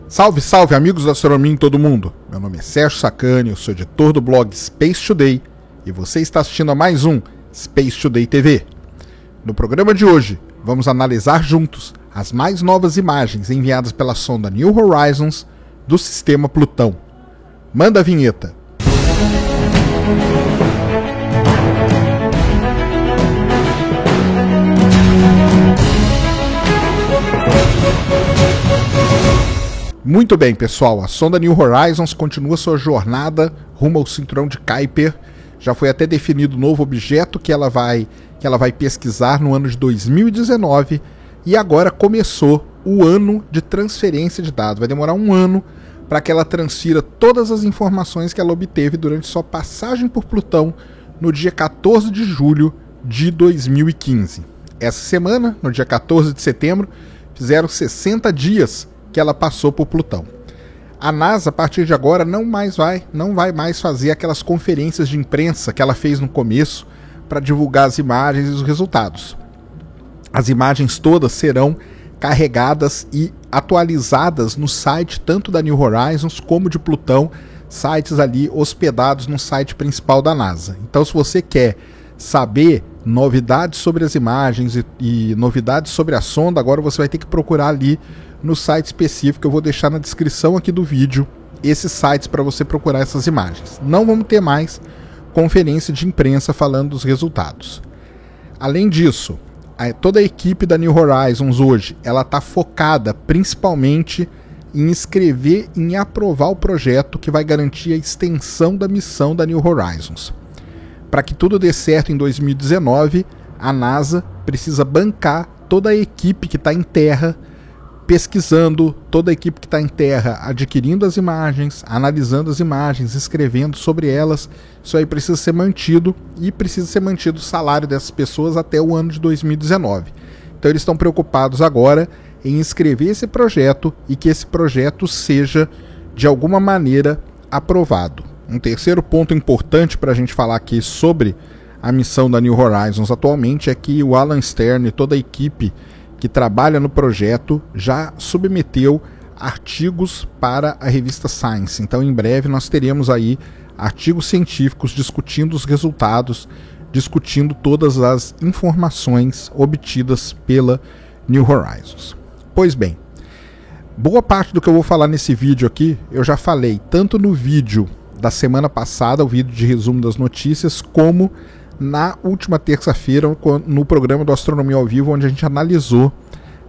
Salve, salve amigos da astronomia em todo mundo! Meu nome é Sérgio Sacani, eu sou editor do blog Space Today e você está assistindo a mais um Space Today TV. No programa de hoje, vamos analisar juntos as mais novas imagens enviadas pela sonda New Horizons do sistema Plutão. Manda a vinheta! Muito bem, pessoal, a sonda New Horizons continua sua jornada rumo ao cinturão de Kuiper. Já foi até definido o novo objeto que ela vai pesquisar no ano de 2019 e agora começou o ano de transferência de dados. Vai demorar um ano para que ela transfira todas as informações que ela obteve durante sua passagem por Plutão no dia 14 de julho de 2015. Essa semana, no dia 14 de setembro, fizeram 60 dias que ela passou por Plutão. A NASA, a partir de agora, não vai mais fazer aquelas conferências de imprensa que ela fez no começo para divulgar as imagens e os resultados. As imagens todas serão carregadas e atualizadas no site tanto da New Horizons como de Plutão, sites ali hospedados no site principal da NASA. Então, se você quer saber novidades sobre as imagens e novidades sobre a sonda, agora você vai ter que procurar ali no site específico. Eu vou deixar na descrição aqui do vídeo esses sites para você procurar essas imagens. Não vamos ter mais conferência de imprensa falando dos resultados. Além disso, toda a equipe da New Horizons hoje, ela está focada principalmente em escrever e em aprovar o projeto que vai garantir a extensão da missão da New Horizons. Para que tudo dê certo em 2019, a NASA precisa bancar toda a equipe que está em terra pesquisando, toda a equipe que está em terra adquirindo as imagens, analisando as imagens, escrevendo sobre elas. Isso aí precisa ser mantido e precisa ser mantido o salário dessas pessoas até o ano de 2019. Então eles estão preocupados agora em escrever esse projeto e que esse projeto seja de alguma maneira aprovado. Um terceiro ponto importante para a gente falar aqui sobre a missão da New Horizons atualmente é que o Alan Stern e toda a equipe que trabalha no projeto já submeteu artigos para a revista Science. Então, em breve, nós teremos aí artigos científicos discutindo os resultados, discutindo todas as informações obtidas pela New Horizons. Pois bem, boa parte do que eu vou falar nesse vídeo aqui, eu já falei tanto no vídeo da semana passada, o vídeo de resumo das notícias, como na última terça-feira no programa do Astronomia ao Vivo, onde a gente analisou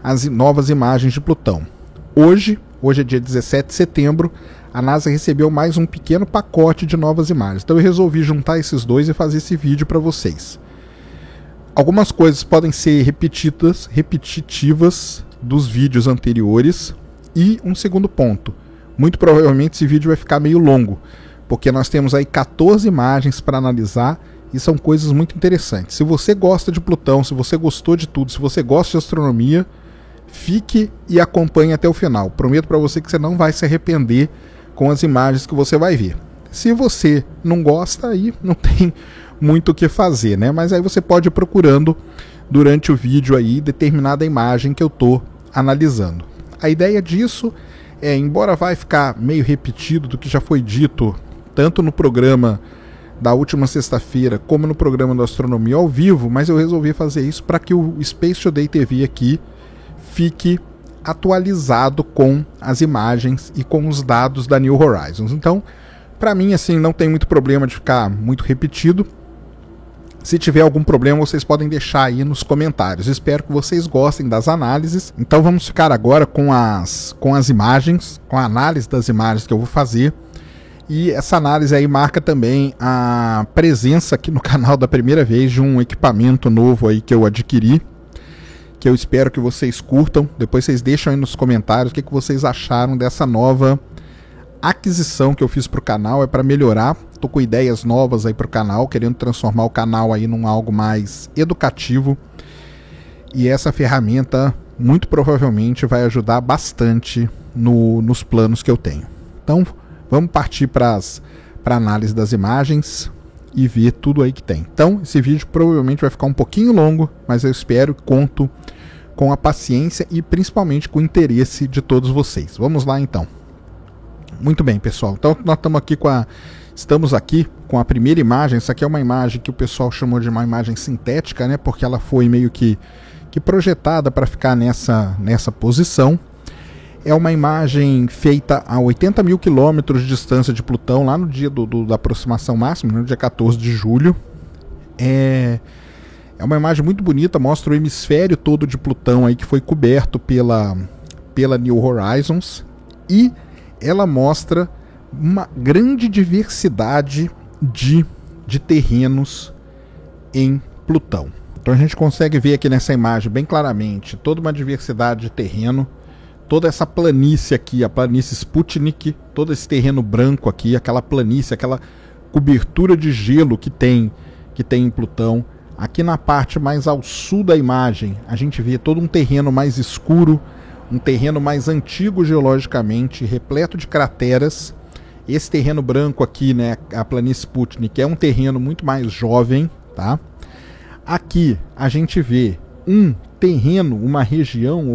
as novas imagens de Plutão. Hoje é dia 17 de setembro, a NASA recebeu mais um pequeno pacote de novas imagens. Então eu resolvi juntar esses dois e fazer esse vídeo para vocês. Algumas coisas podem ser repetitivas dos vídeos anteriores. E um segundo ponto, muito provavelmente esse vídeo vai ficar meio longo, porque nós temos aí 14 imagens para analisar e são coisas muito interessantes. Se você gosta de Plutão, se você gostou de tudo, se você gosta de astronomia, fique e acompanhe até o final. Prometo para você que você não vai se arrepender com as imagens que você vai ver. Se você não gosta, aí não tem muito o que fazer, né? Mas aí você pode ir procurando durante o vídeo aí determinada imagem que eu estou analisando. A ideia disso é, embora vai ficar meio repetido do que já foi dito tanto no programa da última sexta-feira como no programa do Astronomia ao Vivo, mas eu resolvi fazer isso para que o Space Today TV aqui fique atualizado com as imagens e com os dados da New Horizons. Então, para mim, assim, não tem muito problema de ficar muito repetido. Se tiver algum problema, vocês podem deixar aí nos comentários. Espero que vocês gostem das análises. Então vamos ficar agora com as imagens, com a análise das imagens que eu vou fazer. E essa análise aí marca também a presença aqui no canal da primeira vez de um equipamento novo aí que eu adquiri, que eu espero que vocês curtam. Depois vocês deixam aí nos comentários o que vocês acharam dessa nova aquisição que eu fiz para o canal. É para melhorar, tô com ideias novas aí para o canal, querendo transformar o canal aí num algo mais educativo. E essa ferramenta muito provavelmente vai ajudar bastante nos planos que eu tenho. Então, vamos partir para a análise das imagens e ver tudo aí que tem. Então, esse vídeo provavelmente vai ficar um pouquinho longo, mas eu espero e conto com a paciência e principalmente com o interesse de todos vocês. Vamos lá então. Muito bem, pessoal. Então nós estamos aqui com a primeira imagem. Essa aqui é uma imagem que o pessoal chamou de uma imagem sintética, né? Porque ela foi meio que projetada para ficar nessa posição. É uma imagem feita a 80 mil quilômetros de distância de Plutão, lá no dia da aproximação máxima, no dia 14 de julho. É uma imagem muito bonita, mostra o hemisfério todo de Plutão aí, que foi coberto pela New Horizons, e ela mostra uma grande diversidade de terrenos em Plutão. Então a gente consegue ver aqui nessa imagem bem claramente toda uma diversidade de terreno, toda essa planície aqui, a planície Sputnik, todo esse terreno branco aqui, aquela planície, aquela cobertura de gelo que tem em Plutão. Aqui na parte mais ao sul da imagem, a gente vê todo um terreno mais escuro, um terreno mais antigo geologicamente, repleto de crateras. Esse terreno branco aqui, né, a planície Sputnik, é um terreno muito mais jovem, tá? Aqui a gente vê um terreno, uma região,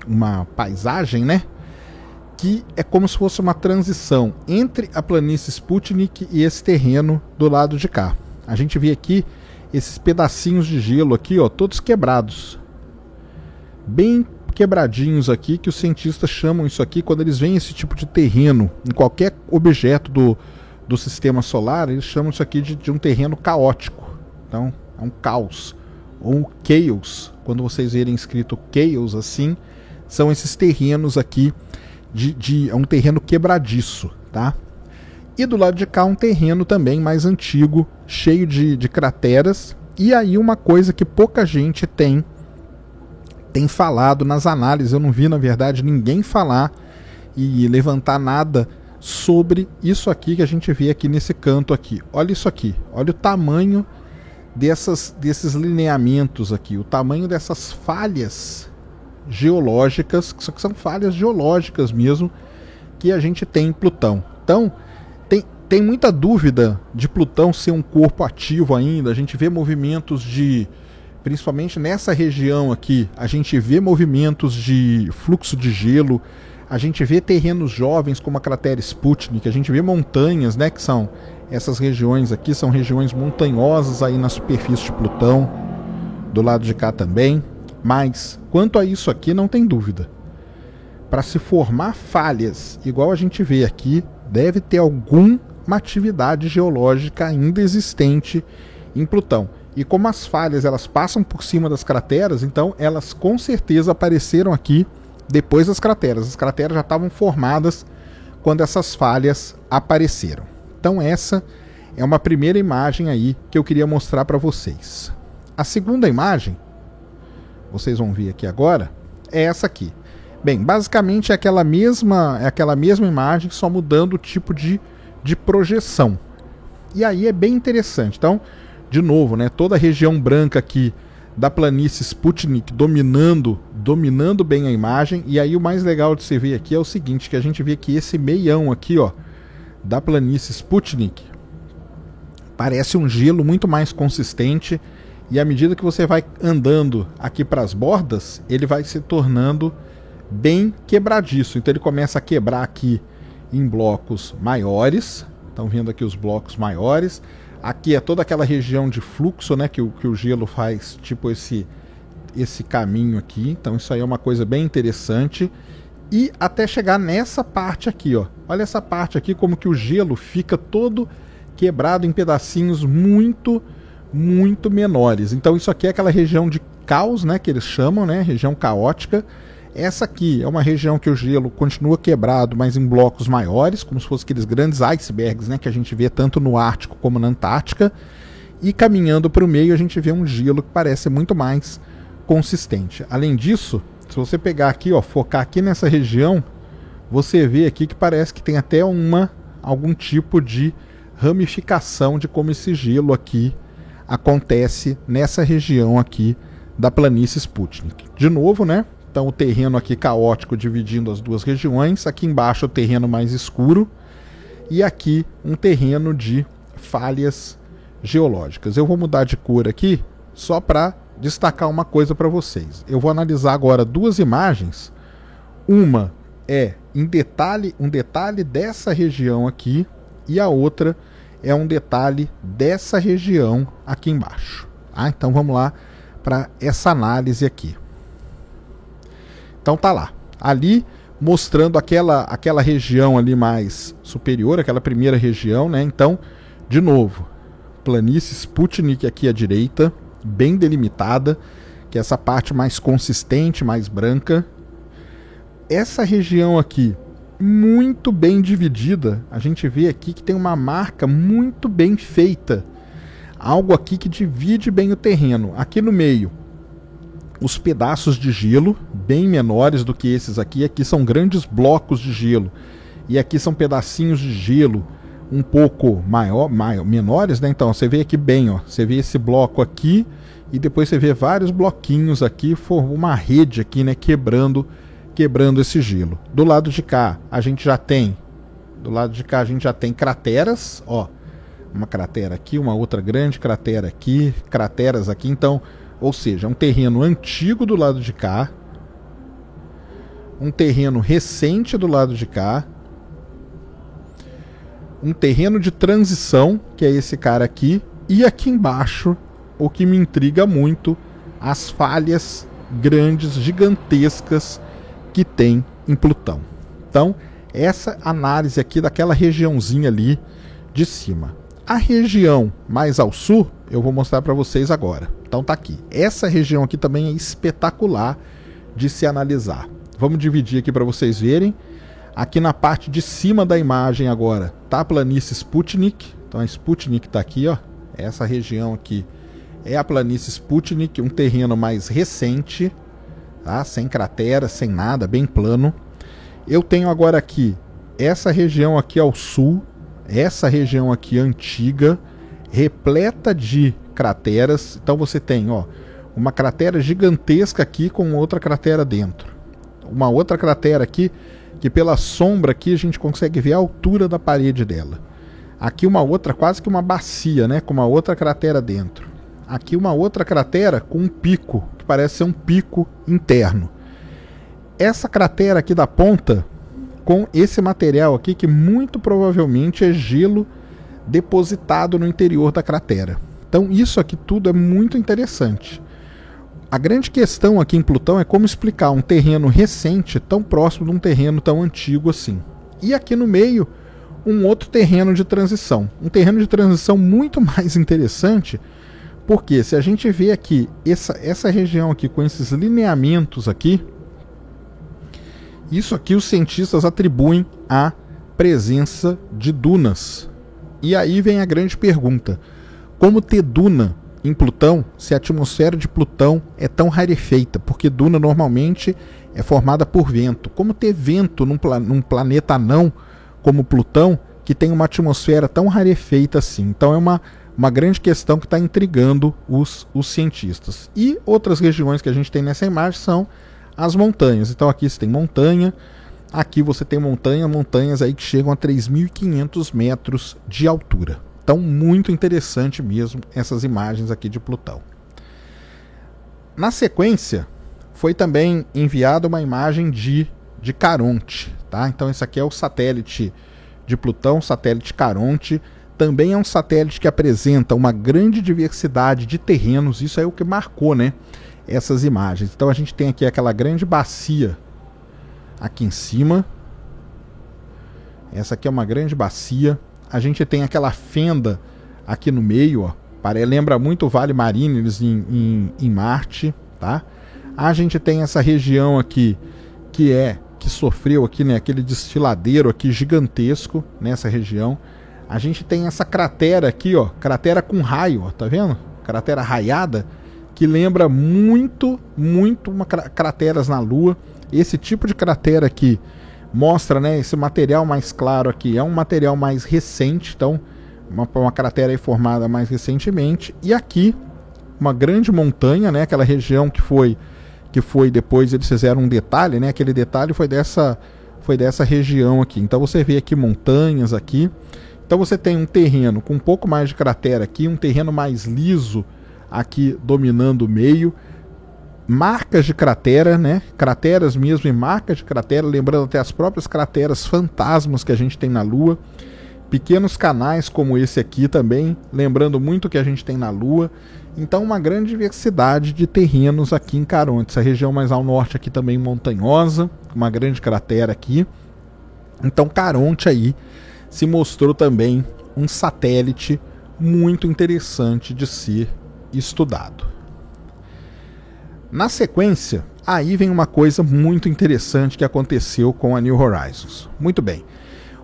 uma paisagem, né, que é como se fosse uma transição entre a planície Sputnik e esse terreno do lado de cá. A gente vê aqui esses pedacinhos de gelo aqui, ó, todos quebrados, bem quebradinhos aqui, que os cientistas chamam isso aqui, quando eles veem esse tipo de terreno em qualquer objeto do sistema solar, eles chamam isso aqui de um terreno caótico. Então é um caos, ou chaos, quando vocês verem escrito chaos assim, são esses terrenos aqui, é um terreno quebradiço, tá? E do lado de cá um terreno também mais antigo, cheio de crateras. E aí uma coisa que pouca gente tem falado nas análises, eu não vi na verdade ninguém falar e levantar nada sobre isso aqui que a gente vê aqui nesse canto aqui. Olha isso aqui, olha o tamanho desses lineamentos aqui, o tamanho dessas falhas geológicas, que são falhas geológicas mesmo, que a gente tem em Plutão. Então tem muita dúvida de Plutão ser um corpo ativo ainda. A gente vê movimentos principalmente nessa região aqui, a gente vê movimentos de fluxo de gelo, a gente vê terrenos jovens como a cratera Sputnik, a gente vê montanhas, né, que são essas regiões aqui, são regiões montanhosas aí na superfície de Plutão, do lado de cá também. Mas quanto a isso aqui não tem dúvida. Para se formar falhas, igual a gente vê aqui, deve ter alguma atividade geológica ainda existente em Plutão. E como as falhas elas passam por cima das crateras, então elas com certeza apareceram aqui depois das crateras. As crateras já estavam formadas quando essas falhas apareceram. Então essa é uma primeira imagem aí que eu queria mostrar para vocês. A segunda imagem, vocês vão ver aqui agora, é essa aqui. Bem, basicamente é aquela mesma imagem, só mudando o tipo de projeção. E aí é bem interessante. Então, de novo, né, toda a região branca aqui da planície Sputnik dominando bem a imagem. E aí o mais legal de se ver aqui é o seguinte, que a gente vê que esse meião aqui, ó, da planície Sputnik parece um gelo muito mais consistente. E à medida que você vai andando aqui para as bordas, ele vai se tornando bem quebradiço. Então ele começa a quebrar aqui em blocos maiores. Estão vendo aqui os blocos maiores. Aqui é toda aquela região de fluxo, né, que o gelo faz, tipo esse caminho aqui. Então isso aí é uma coisa bem interessante. E até chegar nessa parte aqui, ó. Olha essa parte aqui, como que o gelo fica todo quebrado em pedacinhos muito menores. Então isso aqui é aquela região de caos, né, que eles chamam, né, região caótica. Essa aqui é uma região que o gelo continua quebrado, mas em blocos maiores, como se fossem aqueles grandes icebergs, né, que a gente vê tanto no Ártico como na Antártica. E caminhando para o meio a gente vê um gelo que parece muito mais consistente. Além disso, se você pegar aqui, ó, focar aqui nessa região, você vê aqui que parece que tem até algum tipo de ramificação de como esse gelo aqui acontece nessa região aqui da planície Sputnik. De novo, né? Então o terreno aqui caótico dividindo as duas regiões, aqui embaixo o terreno mais escuro e aqui um terreno de falhas geológicas. Eu vou mudar de cor aqui só para destacar uma coisa para vocês. Eu vou analisar agora duas imagens. Uma é um detalhe dessa região aqui, e a outra é um detalhe dessa região aqui embaixo. Ah, então vamos lá para essa análise aqui. Então tá lá, ali mostrando aquela região ali mais superior, aquela primeira região, né? Então, de novo, planície Sputnik aqui à direita, bem delimitada, que é essa parte mais consistente, mais branca. Essa região aqui, muito bem dividida, a gente vê aqui que tem uma marca muito bem feita. Algo aqui que divide bem o terreno. Aqui no meio, os pedaços de gelo, bem menores do que esses aqui. Aqui são grandes blocos de gelo. E aqui são pedacinhos de gelo um pouco menores, né? Então, você vê aqui bem, ó. Você vê esse bloco aqui e depois você vê vários bloquinhos aqui, formam uma rede aqui, né? Quebrando esse gelo. Do lado de cá, a gente já tem crateras, ó. Uma cratera aqui, uma outra grande cratera aqui, crateras aqui. Então, ou seja, um terreno antigo do lado de cá, um terreno recente do lado de cá, um terreno de transição, que é esse cara aqui, e aqui embaixo, o que me intriga muito, as falhas grandes, gigantescas que tem em Plutão. Então, essa análise aqui daquela regiãozinha ali de cima. A região mais ao sul, eu vou mostrar para vocês agora. Então tá aqui. Essa região aqui também é espetacular de se analisar. Vamos dividir aqui para vocês verem. Aqui na parte de cima da imagem agora tá a planície Sputnik. Então a Sputnik tá aqui, ó. Essa região aqui é a planície Sputnik, um terreno mais recente, tá? Sem cratera, sem nada, bem plano. Eu tenho agora aqui essa região aqui ao sul, essa região aqui antiga, repleta de crateras. Então você tem, ó, uma cratera gigantesca aqui com outra cratera dentro. Uma outra cratera aqui que pela sombra aqui a gente consegue ver a altura da parede dela. Aqui uma outra, quase que uma bacia, né, com uma outra cratera dentro. Aqui uma outra cratera com um pico, que parece ser um pico interno. Essa cratera aqui da ponta, com esse material aqui, que muito provavelmente é gelo depositado no interior da cratera. Então isso aqui tudo é muito interessante. A grande questão aqui em Plutão é como explicar um terreno recente tão próximo de um terreno tão antigo assim. E aqui no meio, um outro terreno de transição. Um terreno de transição muito mais interessante, porque se a gente vê aqui essa região aqui com esses lineamentos aqui, isso aqui os cientistas atribuem à presença de dunas. E aí vem a grande pergunta: como ter duna em Plutão se a atmosfera de Plutão é tão rarefeita? Porque duna normalmente é formada por vento. Como ter vento num planeta anão como Plutão, que tem uma atmosfera tão rarefeita assim? Então é uma grande questão que está intrigando os cientistas. E outras regiões que a gente tem nessa imagem são as montanhas. Então aqui você tem montanha, aqui você tem montanhas aí que chegam a 3.500 metros de altura. Então muito interessante mesmo essas imagens aqui de Plutão. Na sequência, foi também enviada uma imagem de Caronte, tá? Então esse aqui é o satélite de Plutão, satélite Caronte. Também é um satélite que apresenta uma grande diversidade de terrenos. Isso é o que marcou, né, essas imagens. Então a gente tem aqui aquela grande bacia aqui em cima. Essa aqui é uma grande bacia. A gente tem aquela fenda aqui no meio, ó. Lembra muito o Vale Marineris em Marte, tá? A gente tem essa região aqui que sofreu aqui, né, aquele desfiladeiro aqui gigantesco nessa região. A gente tem essa cratera aqui, ó, cratera com raio, ó, tá vendo? Cratera raiada, que lembra muito crateras na Lua. Esse tipo de cratera aqui mostra, né, esse material mais claro aqui é um material mais recente, então uma cratera aí formada mais recentemente. E aqui uma grande montanha, né, aquela região que foi depois eles fizeram um detalhe, né, aquele detalhe foi dessa região aqui. Então você vê aqui montanhas aqui. Então você tem um terreno com um pouco mais de cratera aqui, um terreno mais liso aqui dominando o meio. Marcas de cratera, né? Crateras mesmo e marcas de cratera, lembrando até as próprias crateras fantasmas que a gente tem na Lua. Pequenos canais como esse aqui também, lembrando muito o que a gente tem na Lua. Então uma grande diversidade de terrenos aqui em Caronte. Essa região mais ao norte aqui também montanhosa, uma grande cratera aqui. Então Caronte aí se mostrou também um satélite muito interessante de ser estudado. Na sequência, aí vem uma coisa muito interessante que aconteceu com a New Horizons. Muito bem.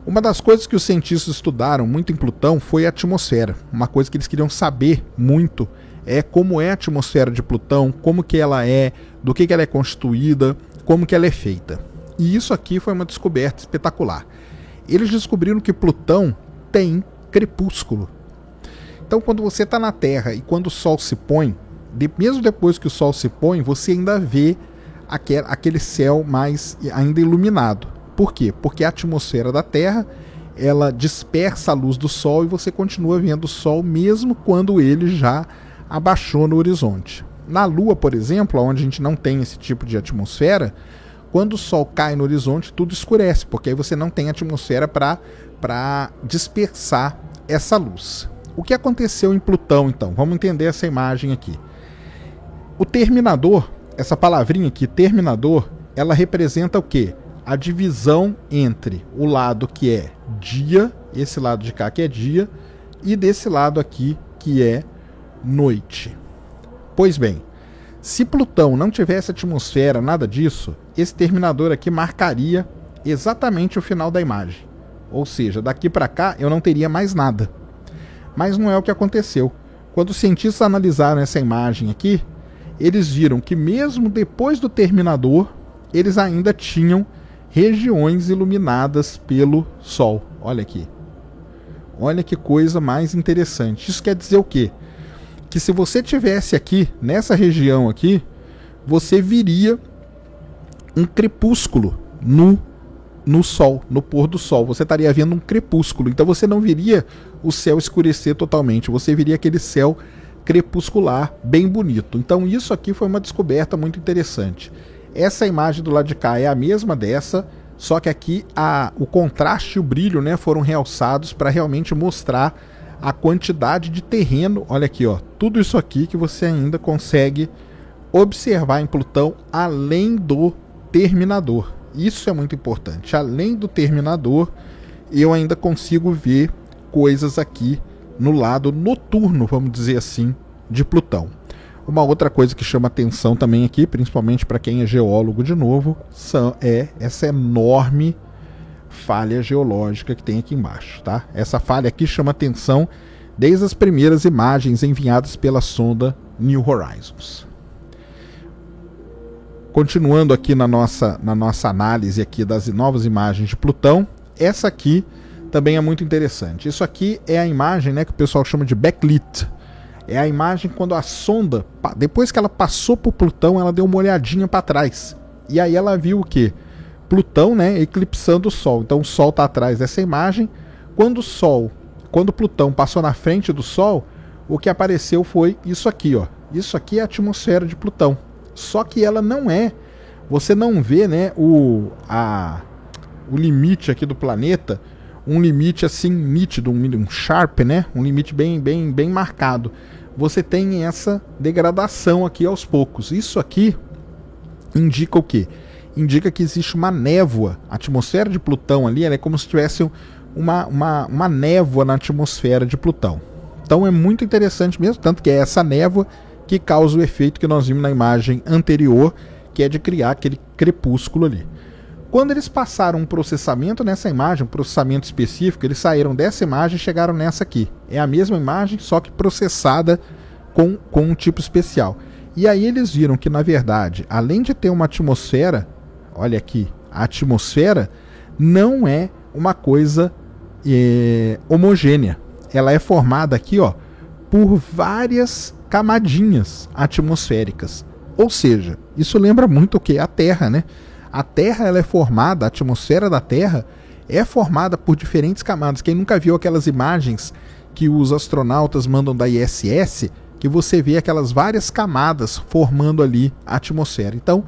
Uma das coisas que os cientistas estudaram muito em Plutão foi a atmosfera. Uma coisa que eles queriam saber muito é como é a atmosfera de Plutão, como que ela é, do que ela é constituída, como que ela é feita. E isso aqui foi uma descoberta espetacular. Eles descobriram que Plutão tem crepúsculo. Então quando você está na Terra e quando o Sol se põe, mesmo depois que o Sol se põe, você ainda vê aquele céu mais ainda iluminado. Por quê? Porque a atmosfera da Terra ela dispersa a luz do Sol e você continua vendo o Sol mesmo quando ele já abaixou no horizonte. Na Lua, por exemplo, onde a gente não tem esse tipo de atmosfera, quando o Sol cai no horizonte, tudo escurece, porque aí você não tem atmosfera para dispersar essa luz. O que aconteceu em Plutão, então? Vamos entender essa imagem aqui. O terminador, essa palavrinha aqui, terminador, ela representa o quê? A divisão entre o lado que é dia, esse lado de cá que é dia, e desse lado aqui que é noite. Pois bem, se Plutão não tivesse atmosfera, nada disso, esse terminador aqui marcaria exatamente o final da imagem. Ou seja, daqui para cá eu não teria mais nada. Mas não é o que aconteceu. Quando os cientistas analisaram essa imagem aqui, eles viram que mesmo depois do terminador, eles ainda tinham regiões iluminadas pelo Sol. Olha aqui. Olha que coisa mais interessante. Isso quer dizer o quê? Que se você tivesse aqui, nessa região aqui, você viria um crepúsculo no Sol, no pôr do Sol. Você estaria vendo um crepúsculo. Então você não viria o céu escurecer totalmente. Você viria aquele céu crepuscular bem bonito. Então isso aqui foi uma descoberta muito interessante. Essa imagem do lado de cá é a mesma dessa, só que aqui o contraste e o brilho, né, foram realçados para realmente mostrar a quantidade de terreno. Olha aqui, ó, tudo isso aqui que você ainda consegue observar em Plutão além do terminador. Isso é muito importante. Além do terminador, eu ainda consigo ver coisas aqui no lado noturno, vamos dizer assim, de Plutão. Uma outra coisa que chama atenção também aqui, principalmente para quem é geólogo de novo, é essa enorme falha geológica que tem aqui embaixo, tá? Essa falha aqui chama atenção desde as primeiras imagens enviadas pela sonda New Horizons. Continuando aqui na nossa análise aqui das novas imagens de Plutão, essa aqui também é muito interessante. Isso aqui é a imagem, né, que o pessoal chama de backlit. É a imagem quando a sonda, depois que ela passou por Plutão, ela deu uma olhadinha para trás. E aí ela viu o quê? Plutão, né, eclipsando o Sol. Então o Sol está atrás dessa imagem. Quando Plutão passou na frente do Sol, o que apareceu foi isso aqui, ó. Isso aqui é a atmosfera de Plutão. Só que ela não é. Você não vê, né, o limite aqui do planeta, um limite assim nítido, um sharp, né, um limite bem marcado. Você tem essa degradação aqui aos poucos. Isso aqui indica o quê? Indica que existe uma névoa. A atmosfera de Plutão ali, ela é como se tivesse uma névoa na atmosfera de Plutão. Então é muito interessante mesmo, tanto que é essa névoa que causa o efeito que nós vimos na imagem anterior, que é de criar aquele crepúsculo ali. Quando eles passaram um processamento nessa imagem, um processamento específico, eles saíram dessa imagem e chegaram nessa aqui. É a mesma imagem, só que processada com um tipo especial. E aí eles viram que, na verdade, além de ter uma atmosfera, olha aqui, a atmosfera não é uma coisa homogênea. Ela é formada aqui, ó, por várias camadinhas atmosféricas. Ou seja, isso lembra muito o que? A Terra, né? A Terra, ela é formada, a atmosfera da Terra é formada por diferentes camadas. Quem nunca viu aquelas imagens que os astronautas mandam da ISS, que você vê aquelas várias camadas formando ali a atmosfera. Então,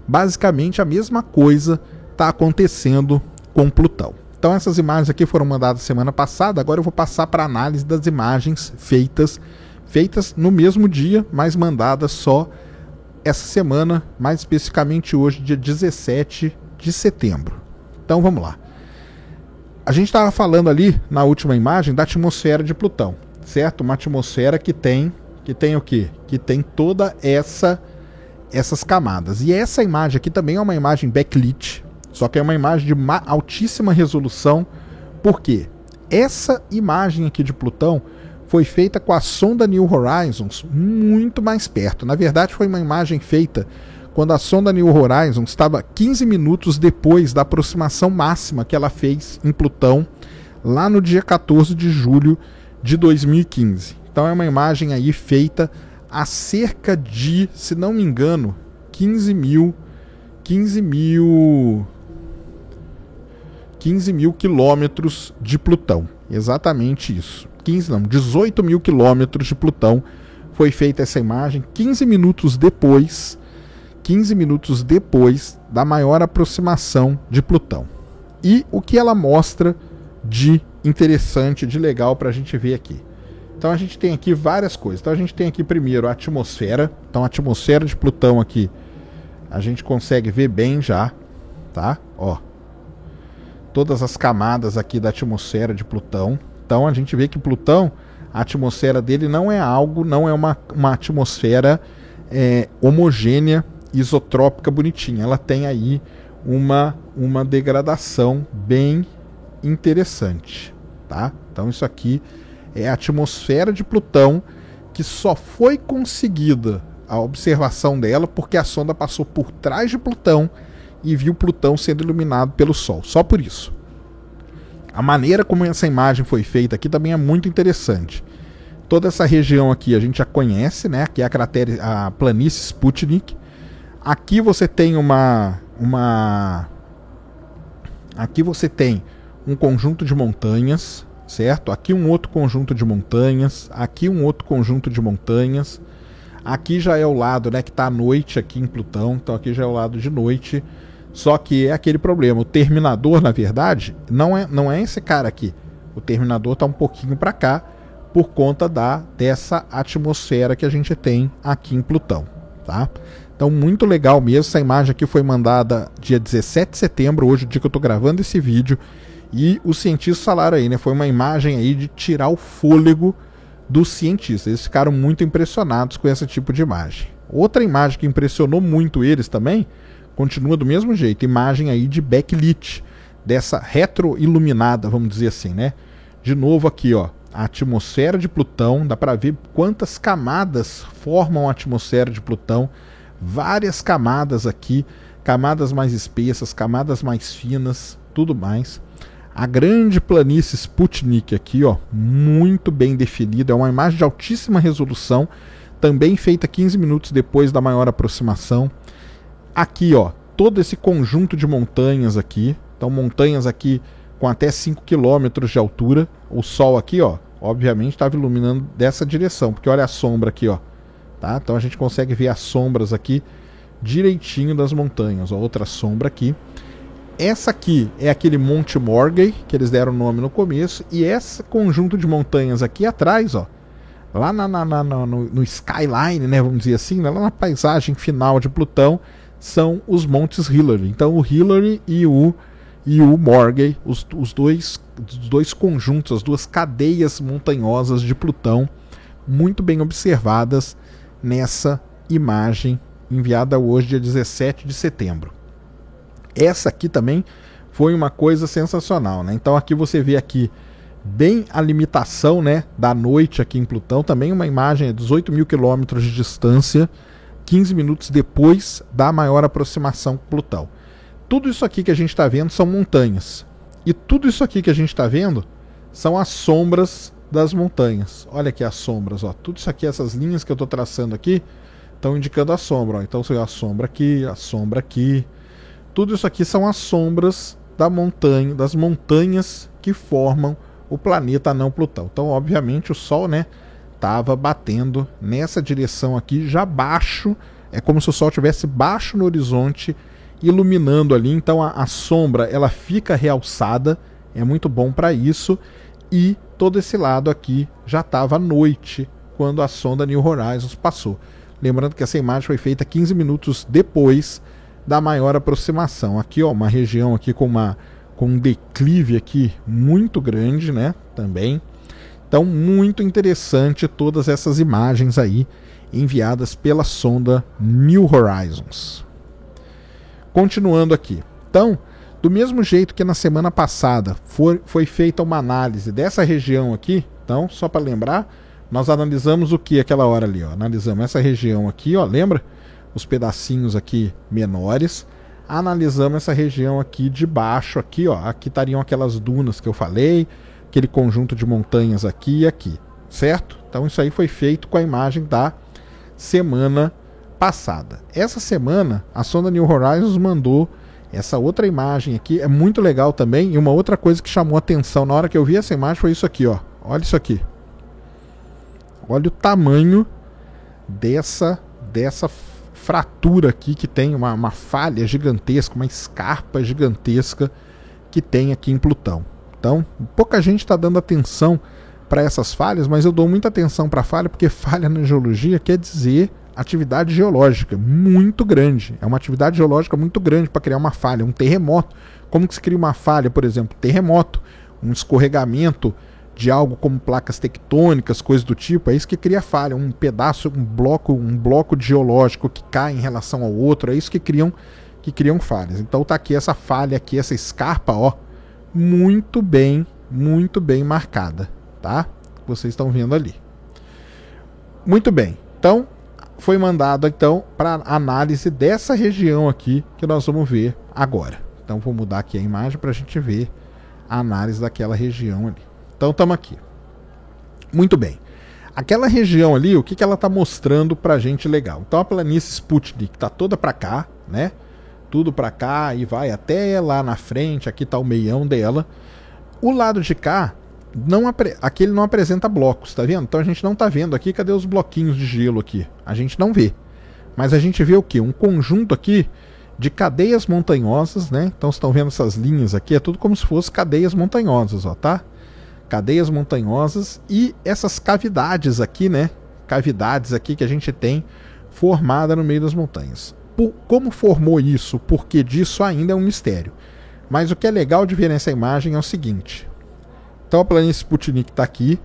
basicamente a mesma coisa está acontecendo com Plutão. Então essas imagens aqui foram mandadas semana passada, agora eu vou passar para análise das imagens feitas no mesmo dia, mas mandadas só essa semana, mais especificamente hoje, dia 17 de setembro. Então vamos lá. A gente estava falando ali na última imagem da atmosfera de Plutão, certo? Uma atmosfera que tem o quê? Que tem toda essas camadas. E essa imagem aqui também é uma imagem backlit, só que é uma imagem de altíssima resolução. Por quê? Essa imagem aqui de Plutão foi feita com a sonda New Horizons muito mais perto. Na verdade, foi uma imagem feita quando a sonda New Horizons estava 15 minutos depois da aproximação máxima que ela fez em Plutão, lá no dia 14 de julho de 2015. Então é uma imagem aí feita a cerca de, se não me engano, 15 mil quilômetros de Plutão. Exatamente isso. 18 mil quilômetros de Plutão foi feita essa imagem 15 minutos depois da maior aproximação de Plutão. E o que ela mostra de interessante, de legal para a gente ver aqui. Então a gente tem aqui várias coisas. Então a gente tem aqui primeiro a atmosfera. Então a atmosfera de Plutão aqui a gente consegue ver bem já, tá? Ó, todas as camadas aqui da atmosfera de Plutão. Então a gente vê que Plutão, a atmosfera dele não é uma atmosfera homogênea, isotrópica, bonitinha. Ela tem aí uma degradação bem interessante, tá? Então isso aqui é a atmosfera de Plutão, que só foi conseguida a observação dela porque a sonda passou por trás de Plutão e viu Plutão sendo iluminado pelo Sol. Só por isso. A maneira como essa imagem foi feita aqui também é muito interessante. Toda essa região aqui a gente já conhece, né? Aqui é a planície Sputnik. Aqui você tem aqui você tem um conjunto de montanhas, certo? Aqui um outro conjunto de montanhas, aqui um outro conjunto de montanhas. Aqui já é o lado, né, que está à noite aqui em Plutão, então aqui já é o lado de noite. Só que é aquele problema, o terminador, na verdade, não é esse cara aqui. O terminador está um pouquinho para cá por conta dessa atmosfera que a gente tem aqui em Plutão, tá? Então muito legal mesmo. Essa imagem aqui foi mandada dia 17 de setembro, hoje é o dia que eu estou gravando esse vídeo. E os cientistas falaram aí, né? Foi uma imagem aí de tirar o fôlego dos cientistas. Eles ficaram muito impressionados com esse tipo de imagem. Outra imagem que impressionou muito eles também, continua do mesmo jeito, imagem aí de backlit, dessa retroiluminada, vamos dizer assim, né? De novo aqui, ó, a atmosfera de Plutão, dá para ver quantas camadas formam a atmosfera de Plutão. Várias camadas aqui, camadas mais espessas, camadas mais finas, tudo mais. A grande planície Sputnik aqui, ó, muito bem definida, é uma imagem de altíssima resolução, também feita 15 minutos depois da maior aproximação. Aqui, ó, todo esse conjunto de montanhas aqui, então montanhas aqui com até 5 km de altura. O Sol aqui, ó, obviamente estava iluminando dessa direção, porque olha a sombra aqui, ó, tá? Então a gente consegue ver as sombras aqui direitinho das montanhas, ó, outra sombra aqui. Essa aqui é aquele Monte Morgay, que eles deram o nome no começo, e esse conjunto de montanhas aqui atrás, ó, lá no skyline, né, vamos dizer assim, lá na paisagem final de Plutão, são os Montes Hillary. Então o Hillary e o Morgay, os dois conjuntos, as duas cadeias montanhosas de Plutão, muito bem observadas nessa imagem enviada hoje, dia 17 de setembro. Essa aqui também foi uma coisa sensacional, né? Então aqui você vê aqui bem a limitação, né, da noite aqui em Plutão. Também uma imagem a 18 mil quilômetros de distância, 15 minutos depois da maior aproximação com Plutão. Tudo isso aqui que a gente está vendo são montanhas. E tudo isso aqui que a gente está vendo são as sombras das montanhas. Olha aqui as sombras, ó. Tudo isso aqui, essas linhas que eu estou traçando aqui, estão indicando a sombra, ó. Então você vê a sombra aqui, a sombra aqui. Tudo isso aqui são as sombras das montanhas que formam o planeta anão Plutão. Então, obviamente, o Sol, né, estava batendo nessa direção aqui, já baixo, é como se o Sol estivesse baixo no horizonte, iluminando ali, então a sombra ela fica realçada, é muito bom para isso, e todo esse lado aqui já estava à noite quando a sonda New Horizons passou. Lembrando que essa imagem foi feita 15 minutos depois da maior aproximação. Aqui, ó, uma região aqui com um declive aqui muito grande, né, também. Então, muito interessante todas essas imagens aí enviadas pela sonda New Horizons. Continuando aqui. Então, do mesmo jeito que na semana passada foi feita uma análise dessa região aqui, então, só para lembrar, nós analisamos o que aquela hora ali, ó? Analisamos essa região aqui, ó, lembra? Os pedacinhos aqui menores. Analisamos essa região aqui de baixo, aqui, ó. Aqui estariam aquelas dunas que eu falei, aquele conjunto de montanhas aqui e aqui, certo? Então isso aí foi feito com a imagem da semana passada. Essa semana, a sonda New Horizons mandou essa outra imagem aqui, é muito legal também, e uma outra coisa que chamou a atenção na hora que eu vi essa imagem foi isso aqui, ó. Olha isso aqui. Olha o tamanho dessa fratura aqui que tem, uma falha gigantesca, uma escarpa gigantesca que tem aqui em Plutão. Então, pouca gente está dando atenção para essas falhas, mas eu dou muita atenção para a falha, porque falha na geologia quer dizer atividade geológica muito grande. É uma atividade geológica muito grande para criar uma falha, um terremoto. Como que se cria uma falha, por exemplo? Terremoto, um escorregamento de algo como placas tectônicas, coisas do tipo, é isso que cria falha, um pedaço, um bloco geológico que cai em relação ao outro, é isso que criam falhas. Então tá aqui essa falha aqui, essa escarpa, ó, muito bem marcada, tá? Vocês estão vendo ali. Muito bem. Então foi mandado então para análise dessa região aqui que nós vamos ver agora. Então vou mudar aqui a imagem para a gente ver a análise daquela região ali. Então estamos aqui. Muito bem. Aquela região ali, o que ela está mostrando para a gente legal? Então a planície Sputnik está toda para cá, né? Tudo para cá e vai até lá na frente. Aqui está o meião dela. O lado de cá, aqui ele não apresenta blocos, tá vendo? Então a gente não está vendo aqui. Cadê os bloquinhos de gelo aqui? A gente não vê. Mas a gente vê o quê? Um conjunto aqui de cadeias montanhosas, né? Então vocês estão vendo essas linhas aqui, é tudo como se fosse cadeias montanhosas, ó, tá? Cadeias montanhosas e essas cavidades aqui, né? Cavidades aqui que a gente tem formada no meio das montanhas. Como formou isso? Porque disso ainda é um mistério. Mas o que é legal de ver nessa imagem é o seguinte. Então a planície Sputnik está aqui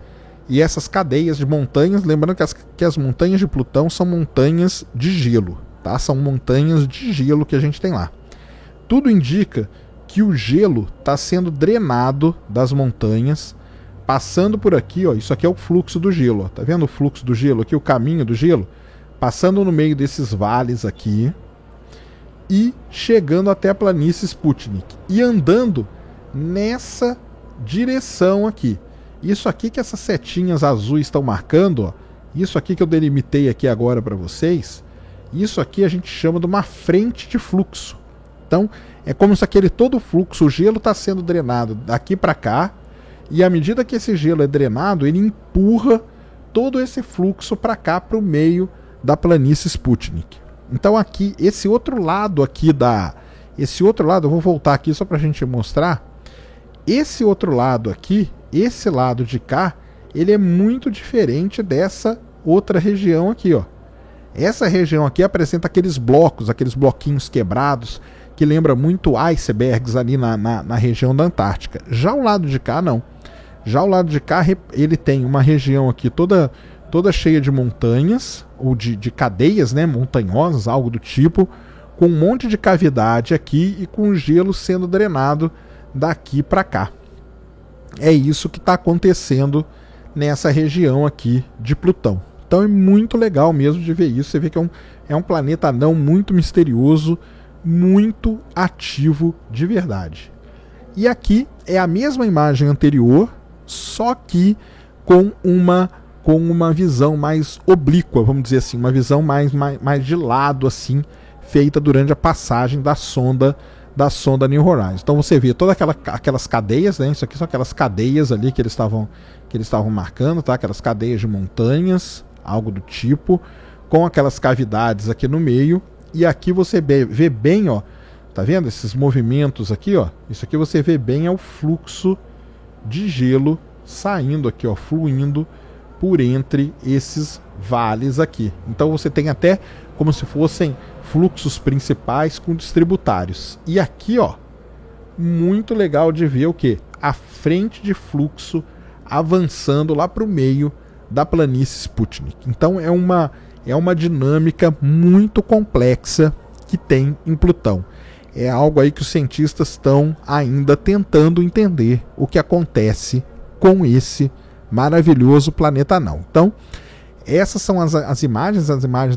e essas cadeias de montanhas, lembrando que as montanhas de Plutão são montanhas de gelo, tá? São montanhas de gelo que a gente tem lá. Tudo indica que o gelo está sendo drenado das montanhas, passando por aqui, ó, isso aqui é o fluxo do gelo, ó, tá vendo o fluxo do gelo aqui, o caminho do gelo? Passando no meio desses vales aqui e chegando até a planície Sputnik e andando nessa direção aqui. Isso aqui que essas setinhas azuis estão marcando, ó, isso aqui que eu delimitei aqui agora para vocês, isso aqui a gente chama de uma frente de fluxo. Então é como se todo o fluxo, o gelo está sendo drenado daqui para cá, e à medida que esse gelo é drenado, ele empurra todo esse fluxo para cá, para o meio da planície Sputnik. Então aqui, esse outro lado aqui eu vou voltar aqui só para a gente mostrar. Esse outro lado aqui, esse lado de cá, ele é muito diferente dessa outra região aqui, ó. Essa região aqui apresenta aqueles blocos, aqueles bloquinhos quebrados, que lembra muito icebergs ali na região da Antártica. Já o lado de cá, não. Já o lado de cá, ele tem uma região aqui toda cheia de montanhas, ou de cadeias, né, montanhosas, algo do tipo, com um monte de cavidade aqui e com o gelo sendo drenado daqui para cá. É isso que está acontecendo nessa região aqui de Plutão. Então é muito legal mesmo de ver isso. Você vê que é um planeta anão muito misterioso, muito ativo de verdade. E aqui é a mesma imagem anterior, só que com uma visão mais oblíqua, vamos dizer assim, uma visão mais de lado, assim, feita durante a passagem da sonda da sonda New Horizons. Então você vê todas aquelas cadeias, né? Isso aqui são aquelas cadeias ali que eles estavam marcando, tá? Aquelas cadeias de montanhas, algo do tipo, com aquelas cavidades aqui no meio. E aqui você vê bem, ó, tá vendo esses movimentos aqui, ó? Isso aqui você vê bem é o fluxo de gelo saindo aqui, ó, fluindo por entre esses vales aqui. Então você tem até como se fossem fluxos principais com distributários. E aqui, ó, muito legal de ver o que? A frente de fluxo avançando lá para o meio da planície Sputnik. Então é uma dinâmica muito complexa que tem em Plutão. É algo aí que os cientistas estão ainda tentando entender o que acontece com esse maravilhoso planeta anão. Então, essas são as imagens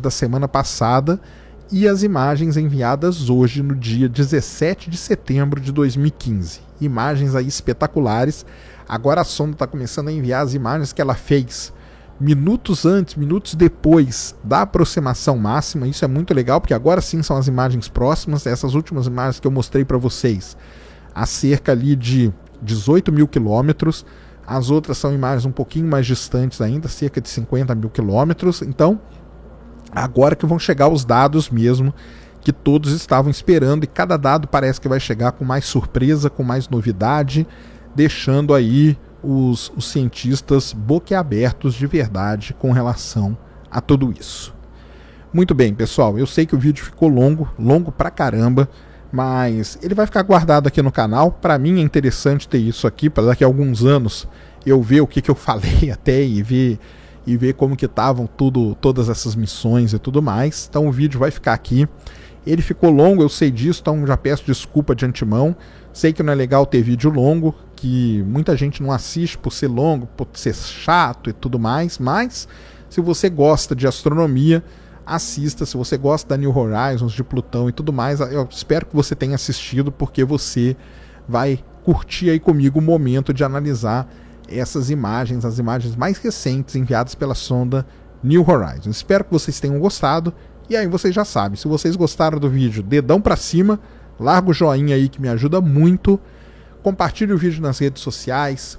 da semana passada e as imagens enviadas hoje, no dia 17 de setembro de 2015. Imagens aí espetaculares. Agora a sonda está começando a enviar as imagens que ela fez minutos antes, minutos depois da aproximação máxima. Isso é muito legal, porque agora sim são as imagens próximas. Essas últimas imagens que eu mostrei para vocês, a cerca ali de 18 mil quilômetros. As outras são imagens um pouquinho mais distantes ainda, cerca de 50 mil quilômetros. Então, agora que vão chegar os dados mesmo que todos estavam esperando, e cada dado parece que vai chegar com mais surpresa, com mais novidade, deixando aí os cientistas boquiabertos de verdade com relação a tudo isso. Muito bem, pessoal, eu sei que o vídeo ficou longo pra caramba, mas ele vai ficar guardado aqui no canal. Para mim é interessante ter isso aqui, para daqui a alguns anos eu ver o que eu falei até e ver como que estavam todas essas missões e tudo mais. Então o vídeo vai ficar aqui. Ele ficou longo, eu sei disso, então já peço desculpa de antemão. Sei que não é legal ter vídeo longo, que muita gente não assiste por ser longo, por ser chato e tudo mais, mas se você gosta de astronomia, assista. Se você gosta da New Horizons, de Plutão e tudo mais, eu espero que você tenha assistido, porque você vai curtir aí comigo o momento de analisar essas imagens, as imagens mais recentes enviadas pela sonda New Horizons. Espero que vocês tenham gostado, e aí vocês já sabem, se vocês gostaram do vídeo, dedão pra cima, larga o joinha aí que me ajuda muito, compartilhe o vídeo nas redes sociais,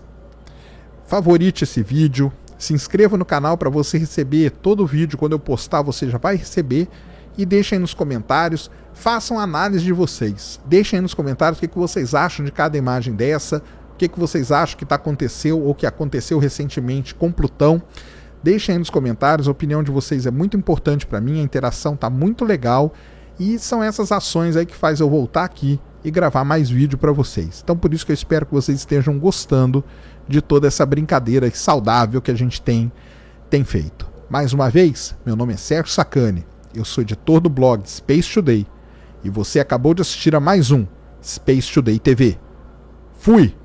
favorite esse vídeo, se inscreva no canal para você receber todo o vídeo. Quando eu postar, você já vai receber. E deixem aí nos comentários, façam a análise de vocês. Deixem aí nos comentários o que vocês acham de cada imagem dessa, o que vocês acham que aconteceu ou que aconteceu recentemente com Plutão. Deixem aí nos comentários, a opinião de vocês é muito importante para mim, a interação tá muito legal. E são essas ações aí que faz eu voltar aqui e gravar mais vídeo para vocês. Então por isso que eu espero que vocês estejam gostando de toda essa brincadeira saudável que a gente tem feito. Mais uma vez, meu nome é Sérgio Sacani, eu sou editor do blog Space Today e você acabou de assistir a mais um Space Today TV. Fui!